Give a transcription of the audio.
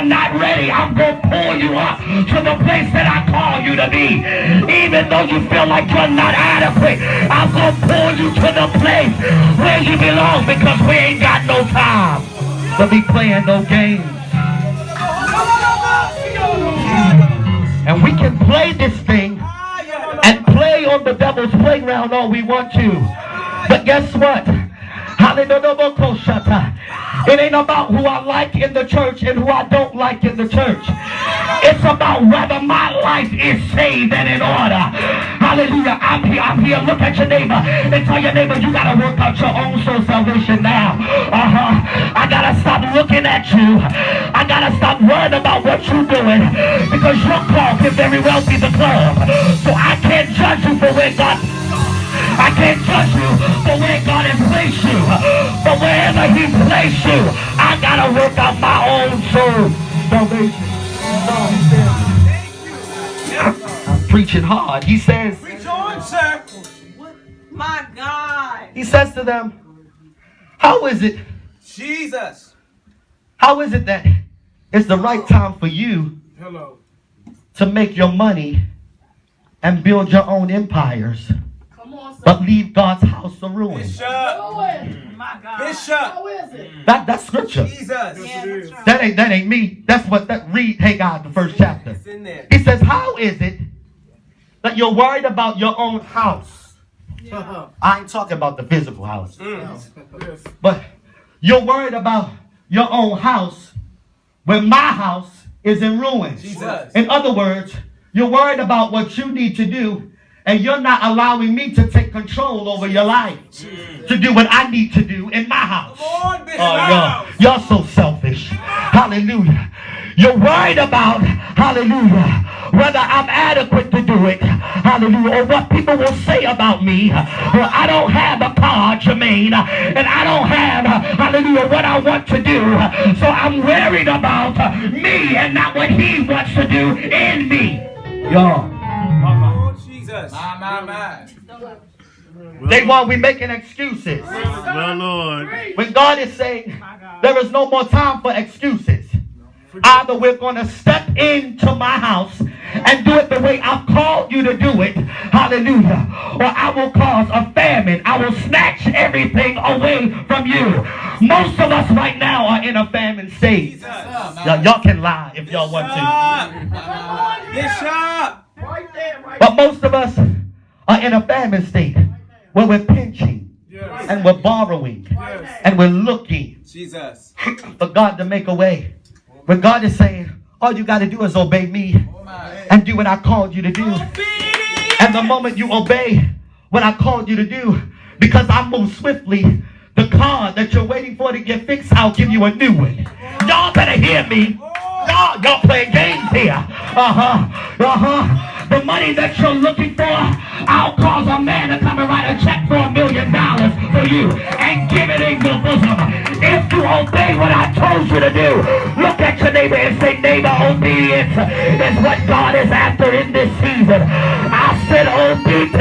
not ready, I'm going to pull you up to the place that I call you to be. Even though you feel like you're not adequate, I'm going to pull you to the place where you belong, because we ain't got no time to be playing no games. And we can play this thing and play on the devil's playground all we want to. But guess what? It ain't about who I like in the church and who I don't like in the church. It's about whether my life is saved and in order. Hallelujah. I'm here. Look at your neighbor and tell your neighbor, you got to work out your own soul salvation now. I got to stop looking at you. I got to stop worrying about what you're doing, because your call can very well be the club. So I can't judge you for where God... I can't judge you for where God has placed you. But wherever he placed you, I got to work out my own soul salvation. I'm preaching hard. He says... Preach on, sir. My God. He says to them, how is it... Jesus. How is it that it's the right time for you to make your money and build your own empires, but leave God's house a ruin? Bishop. My God. Bishop. How is it? That's scripture. Jesus. Yeah, That ain't me. That's what read Haggai, the first chapter. It's in there. He says, how is it that you're worried about your own house? Yeah. I ain't talking about the physical house. But you're worried about your own house when my house is in ruins. Jesus. In other words, you're worried about what you need to do, and you're not allowing me to take control over your life, to do what I need to do in my house. Come on, Bishop. You're so selfish. Hallelujah. You're worried about, hallelujah, whether I'm adequate to do it, hallelujah, or what people will say about me. Well, I don't have a car, Jermaine, and I don't have, hallelujah, what I want to do. So I'm worried about me and not what he wants to do in me. Y'all. Oh, Jesus. My. They want we making excuses. Well, Lord. When God is saying there is no more time for excuses. Either we're going to step into my house and do it the way I've called you to do it. Hallelujah. Or I will cause a famine. I will snatch everything away from you. Most of us right now are in a famine state. Y'all can lie if y'all want to. Bishop. But most of us are in a famine state where we're pinching and we're borrowing and we're looking Jesus. for God to make a way. When God is saying, all you got to do is obey me and do what I called you to do. And the moment you obey what I called you to do, because I move swiftly, the car that you're waiting for to get fixed, I'll give you a new one. Y'all better hear me. Y'all playing games here. The money that you're looking for, I'll cause a man to come and write a check for $1 million for you and give it in your bosom. If you obey what I told you to do, look at your neighbor and say, neighbor, obedience is what God is after in this season. I said, obedience.